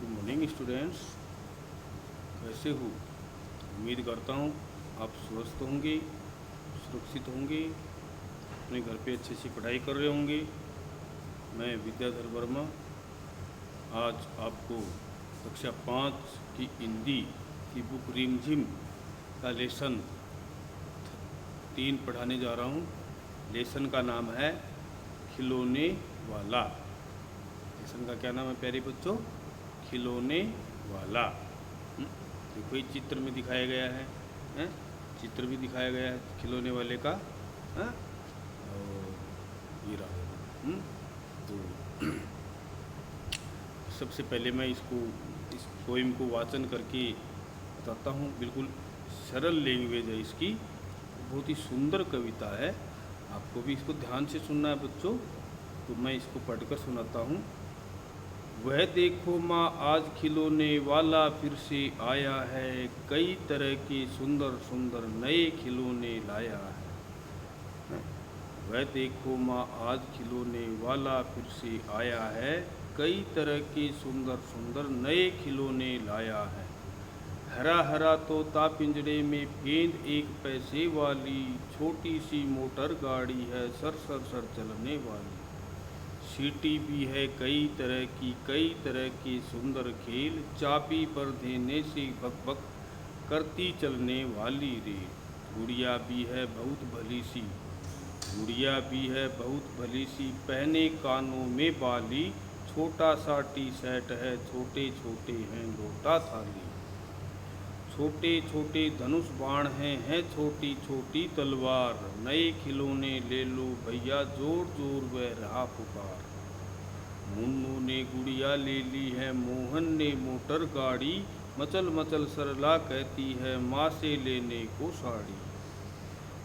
Good morning students, कैसे हो? उम्मीद करता हूँ आप स्वस्थ होंगे, सुरक्षित होंगे, अपने घर पे अच्छे से पढ़ाई कर रहे होंगे। मैं विद्याधर वर्मा आज आपको कक्षा 5 की हिंदी की बुक रिमझिम का लेसन 3 पढ़ाने जा रहा हूँ। लेसन का नाम है खिलौने वाला। लेसन का क्या नाम है प्यारे बच्चों? खिलौने वाला। देखो ये चित्र में दिखाया गया है, चित्र भी दिखाया गया है खिलौने वाले का। हाँ? और ये रहा। तो सबसे पहले मैं इस पोइम को वाचन करके बताता हूँ। बिल्कुल सरल लैंग्वेज है इसकी, बहुत ही सुंदर कविता है। आपको भी इसको ध्यान से सुनना है बच्चों। तो मैं इसको पढ़कर सुनाता हूँ। वह देखो माँ आज खिलौने वाला फिर से आया है, कई तरह के सुंदर सुंदर नए खिलौने लाया है। वह देखो माँ आज खिलौने वाला फिर से आया है, कई तरह के सुंदर सुंदर नए खिलौने लाया है। हरा हरा तोता पिंजरे में फेंद एक पैसे वाली, छोटी सी मोटर गाड़ी है सर सर सर चलने वाली। सीटी भी है कई तरह की सुंदर खेल, चाबी पर देने से भक भक करती चलने वाली रेल। गुड़िया भी है बहुत भली सी, गुड़िया भी है बहुत भली सी, पहने कानों में बाली, छोटा सा टी शर्ट है छोटे छोटे हैं लोटा थाली। छोटे छोटे धनुष बाण हैं छोटी छोटी तलवार, नए खिलौने ले लो भैया जोर जोर वह रहा पुकार। मुन्नू ने गुड़िया ले ली है, मोहन ने मोटर गाड़ी, मचल मचल सरला कहती है माँ से लेने को साड़ी।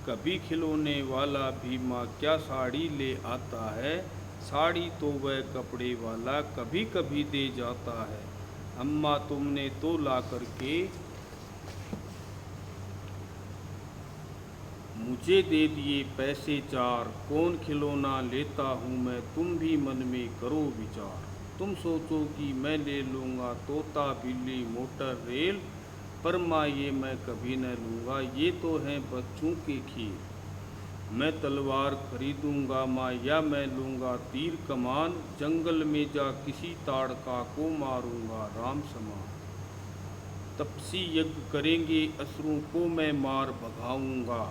कभी खिलौने वाला भी माँ क्या साड़ी ले आता है, साड़ी तो वह कपड़े वाला कभी कभी दे जाता है। अम्मा तुमने तो ला करके मुझे दे दिए पैसे 4, कौन खिलौना लेता हूँ मैं तुम भी मन में करो विचार। तुम सोचो कि मैं ले लूँगा तोता बिल्ली मोटर रेल, पर माँ ये मैं कभी न लूँगा, ये तो हैं बच्चों के खेल। मैं तलवार खरीदूँगा माँ या मैं लूँगा तीर कमान, जंगल में जा किसी ताड़का को मारूँगा राम समान। तपसी यज्ञ करेंगे असुरों को मैं मार भगाऊँगा,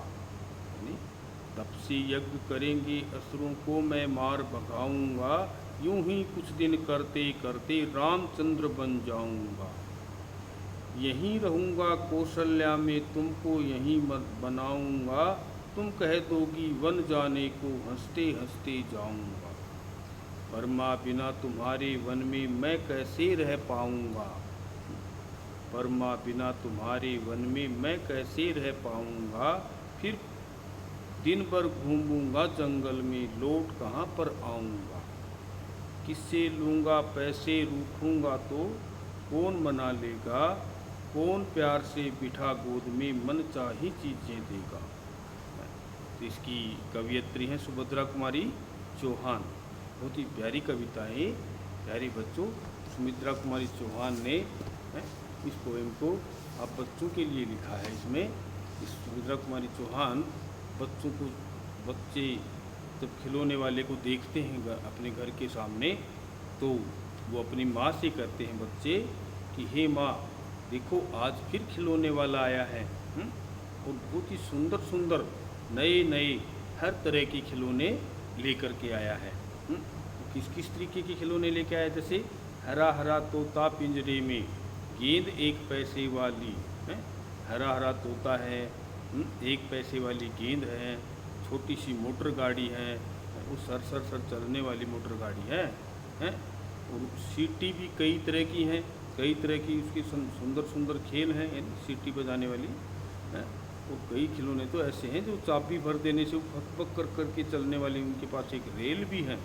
तपसी यज्ञ करेंगे असुरों को मैं मार भगाऊंगा, यूं ही कुछ दिन करते करते रामचंद्र बन जाऊंगा। यहीं रहूंगा कौशल्या में तुमको यहीं मत बनाऊंगा, तुम कह दोगी वन जाने को हंसते हंसते जाऊंगा। पर माँ बिना तुम्हारे वन में मैं कैसे रह पाऊंगा, पर माँ बिना तुम्हारे वन में मैं कैसे रह पाऊंगा। फिर दिन भर घूमूंगा जंगल में लौट कहाँ पर आऊँगा। किससे लूँगा पैसे रूठूंगा तो कौन मना लेगा, कौन प्यार से बिठा गोद में मन चाही चीज़ें देगा। तो इसकी कवियत्री हैं सुभद्रा कुमारी चौहान। बहुत ही प्यारी कविता है प्यारे बच्चों। सुमित्रा कुमारी चौहान ने इस पोएम को आप बच्चों के लिए लिखा है। इसमें इस सुमित्रा कुमारी चौहान बच्चे जब खिलौने वाले को देखते हैं अपने घर के सामने, तो वो अपनी माँ से कहते हैं बच्चे कि हे माँ देखो आज फिर खिलौने वाला आया है, और बहुत ही सुंदर सुंदर नए नए हर तरह के खिलौने लेकर के आया है। किस किस तरीके के खिलौने लेके आया, जैसे हरा हरा तोता पिंजरे में, गेंद एक पैसे वाली, हरा हरा तोता है, एक पैसे वाली गेंद है, छोटी सी मोटर गाड़ी है, वो सर सर सर चलने वाली मोटर गाड़ी है, और सीटी भी कई तरह की हैं, कई तरह की उसकी सुंदर सुंदर खेल हैं, यानी सीटी बजाने वाली है। और कई खिलौने तो ऐसे हैं जो चाबी भर देने से वो फक फक कर करके चलने वाली, उनके पास एक रेल भी है।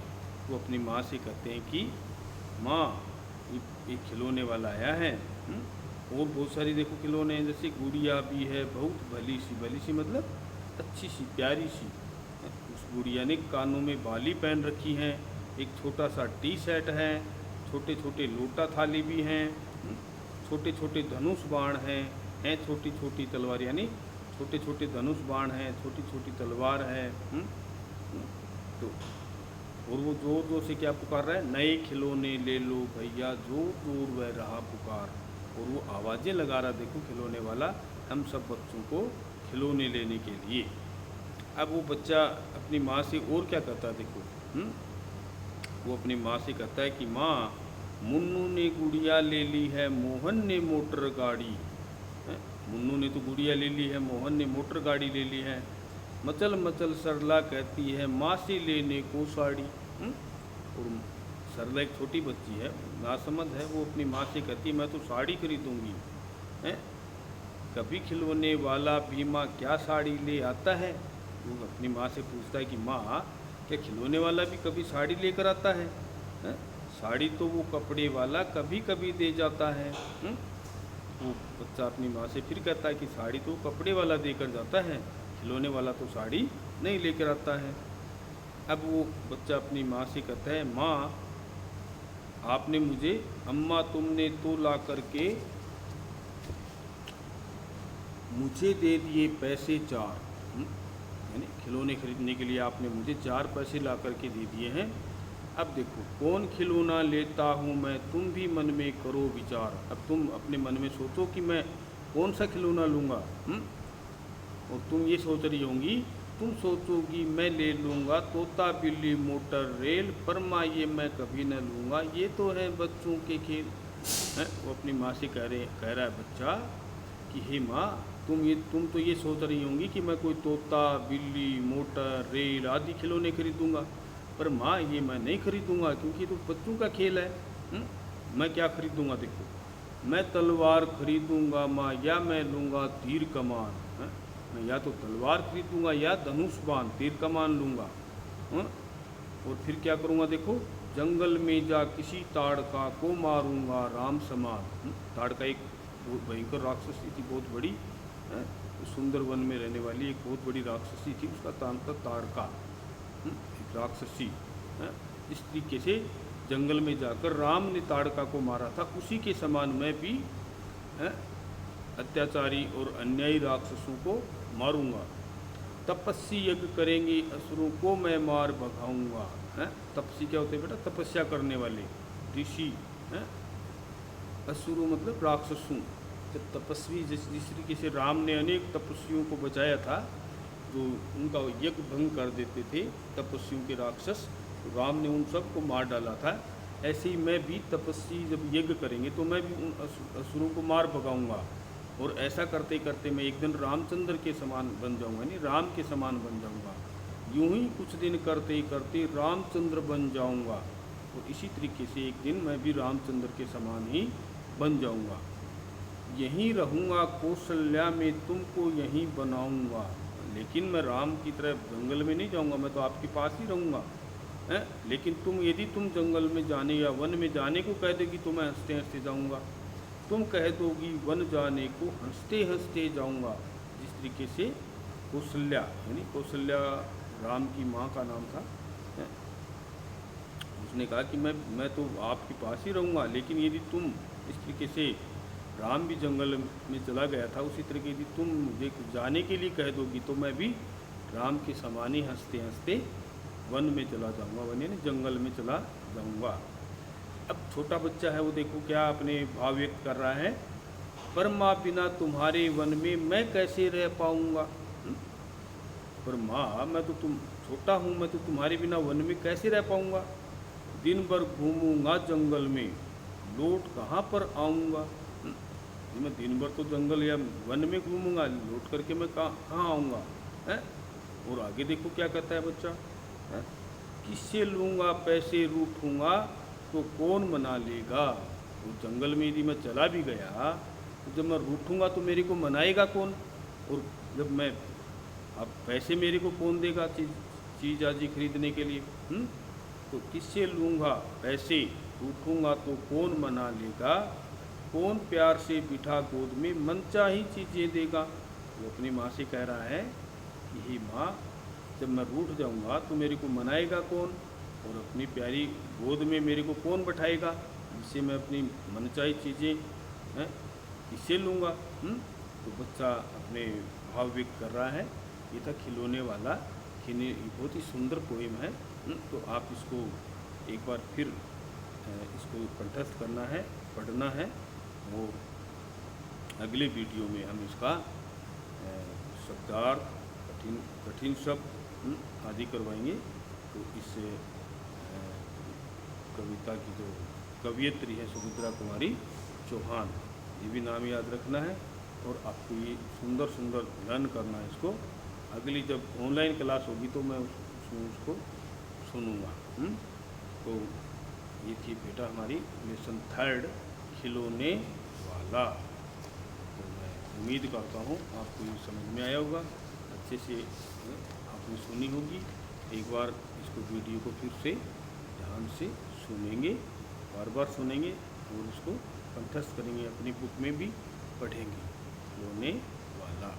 वो अपनी माँ से कहते हैं कि माँ ये खिलौने वाला आया है। और बहुत सारी देखो खिलौने हैं, जैसे गुड़िया भी है बहुत भली सी मतलब अच्छी सी प्यारी सी। उस गुड़िया ने कानों में बाली पहन रखी हैं, एक छोटा सा टी शर्ट है, छोटे छोटे लोटा थाली भी हैं, छोटे छोटे धनुष बाण हैं छोटी छोटी तलवार, यानी छोटे छोटे धनुष बाण हैं, छोटी छोटी तलवार है। तो और वो जोर जोर से क्या पुकार रहा है, नए खिलौने ले लो भैया, जोर जोर वह रहा पुकार। और वो आवाज़ें लगा रहा, देखो खिलौने वाला, हम सब बच्चों को खिलौने लेने के लिए। अब वो बच्चा अपनी माँ से और क्या कहता है, देखो वो अपनी माँ से कहता है कि माँ, मुन्नू ने गुड़िया ले ली है, मोहन ने मोटर गाड़ी। मुन्नू ने तो गुड़िया ले ली है, मोहन ने मोटर गाड़ी ले ली है। मचल मचल सरला कहती है, माँ से लेने को साड़ी। और सरला एक छोटी बच्ची है, नासमझ है, वो अपनी माँ से कहती है मैं तो साड़ी खरीदूंगी। कभी खिलौने वाला भी माँ क्या साड़ी ले आता है। वो अपनी माँ से पूछता है कि माँ, क्या खिलौने वाला भी कभी साड़ी लेकर आता है? साड़ी तो वो कपड़े वाला कभी कभी दे जाता है। वो बच्चा अपनी माँ से फिर कहता है कि साड़ी तो कपड़े वाला देकर जाता है, खिलौने वाला तो साड़ी नहीं लेकर आता है। अब वो बच्चा अपनी माँ से कहता है, माँ आपने मुझे, अम्मा तुमने तो ला करके मुझे दे दिए पैसे 4, यानी खिलौने खरीदने के लिए आपने मुझे 4 पैसे ला करके दे दिए हैं। अब देखो, कौन खिलौना लेता हूँ मैं, तुम भी मन में करो विचार। अब तुम अपने मन में सोचो कि मैं कौन सा खिलौना लूँगा। और तुम ये सोच रही होंगी, तुम सोचोगी मैं ले लूँगा तोता बिल्ली मोटर रेल, पर माँ ये मैं कभी न लूँगा, ये तो है बच्चों के खेल। वो अपनी माँ से कह रहा है बच्चा कि हे माँ, तुम तो ये सोच रही होंगी कि मैं कोई तोता बिल्ली मोटर रेल आदि खिलौने खरीदूँगा, पर माँ ये मैं नहीं खरीदूँगा, क्योंकि ये तो बच्चों का खेल है। मैं क्या खरीदूँगा, देखो, मैं तलवार खरीदूँगा माँ, या मैं लूँगा तीर कमान। मैं या तो तलवार खरीदूँगा या धनुष बाण तीर कमान लूँगा। और फिर क्या करूँगा, देखो, जंगल में जा किसी ताड़का को मारूँगा राम समान। ताड़का एक बहुत भयंकर राक्षसी थी, बहुत बड़ी, सुंदर वन में रहने वाली एक बहुत बड़ी राक्षसी थी, उसका नाम था ताड़का, एक राक्षसी। इस तरीके से जंगल में जाकर राम ने ताड़का को मारा था, उसी के समान मैं भी अत्याचारी और अन्यायी राक्षसों को मारूंगा। तपस्वी यज्ञ करेंगे असुरों को मैं मार भगाऊंगा। तपस्वी क्या होते हैं बेटा, तपस्या करने वाले ऋषि। असुरों मतलब राक्षसों। जब तपस्वी जिस तरीके से राम ने अनेक तपस्वियों को बचाया था, जो उनका यज्ञ भंग कर देते थे तपस्वियों के राक्षस, राम ने उन सब को मार डाला था। ऐसे ही मैं भी, तपस्वी जब यज्ञ करेंगे तो मैं भी उन असुरों को मार भगाऊंगा। और ऐसा करते करते मैं एक दिन रामचंद्र के समान बन जाऊंगा, यानी राम के समान बन जाऊंगा। यूं ही कुछ दिन करते करते रामचंद्र बन जाऊंगा, और इसी तरीके से एक दिन मैं भी रामचंद्र के समान ही बन जाऊंगा। यहीं रहूँगा कौशल्या में, तुमको यहीं बनाऊंगा। लेकिन मैं राम की तरह जंगल में नहीं जाऊंगा, मैं तो आपके पास ही रहूँगा। लेकिन यदि तुम जंगल में जाने या वन में जाने को कह देगी तो मैं हंसते हंसते जाऊँगा। तुम कह दोगी वन जाने को, हंसते हंसते जाऊँगा। जिस तरीके से कौशल्या, यानी कौशल्या राम की माँ का नाम था, उसने कहा कि मैं तो आपके पास ही रहूँगा, लेकिन यदि तुम इस तरीके से, राम भी जंगल में चला गया था, उसी तरीके यदि तुम मुझे जाने के लिए कह दोगी तो मैं भी राम के समान ही हंसते हंसते वन में चला जाऊँगा, वन यानी जंगल में चला जाऊँगा। अब छोटा बच्चा है, वो देखो क्या अपने भाव व्यक्त कर रहा है, पर माँ बिना तुम्हारे वन में मैं कैसे रह पाऊँगा। पर माँ, मैं तो तुम छोटा हूँ, मैं तो तुम्हारे बिना वन में कैसे रह पाऊँगा। दिन भर घूमूंगा जंगल में, लौट कहाँ पर आऊँगा। मैं दिन भर तो जंगल या वन में घूमूंगा, लौट करके मैं कहाँ आऊँगा। और आगे देखो क्या कहता है बच्चा, किससे लूँगा पैसे रूठूँगा तो कौन मना लेगा। वो जंगल में यदि मैं चला भी गया तो जब मैं रूठूँगा तो मेरे को मनाएगा कौन, और जब मैं, अब पैसे मेरे को कौन देगा चीज़ आदि खरीदने के लिए। तो किससे लूँगा पैसे, रूठूँगा तो कौन मना लेगा, कौन प्यार से बिठा गोद में मनचाही चीज़ें देगा। वो अपनी माँ से कह रहा है कि हे माँ, जब मैं रूठ जाऊँगा तो मेरे को मनाएगा कौन, और अपनी प्यारी गोद में मेरे को कौन बैठाएगा। इससे मैं अपनी मनचाही चीज़ें हैं इससे लूँगा। तो बच्चा अपने भाव व्यक्त कर रहा है। ये था खिलौने वाला खिने, बहुत ही सुंदर पोएम है। तो आप इसको एक बार फिर इसको कंठस्थ करना है, पढ़ना है, और अगले वीडियो में हम इसका शब्दार्थ, कठिन कठिन शब्द आदि करवाएंगे। तो इससे कविता की जो कवियत्री है सुमित्रा कुमारी चौहान, ये भी नाम याद रखना है। और आपको ये सुंदर सुंदर लर्न करना है इसको। अगली जब ऑनलाइन क्लास होगी तो मैं उसको सुनूंगा। तो ये थी बेटा हमारी लेसन 3 खिलौने वाला। तो मैं उम्मीद करता हूँ आपको ये समझ में आया होगा, अच्छे से आपने सुनी होगी। एक बार इसको वीडियो को फिर से ध्यान से सुनेंगे, बार बार सुनेंगे और इसको कंठस्थ करेंगे, अपनी बुक में भी पढ़ेंगे। खिलौने वाला।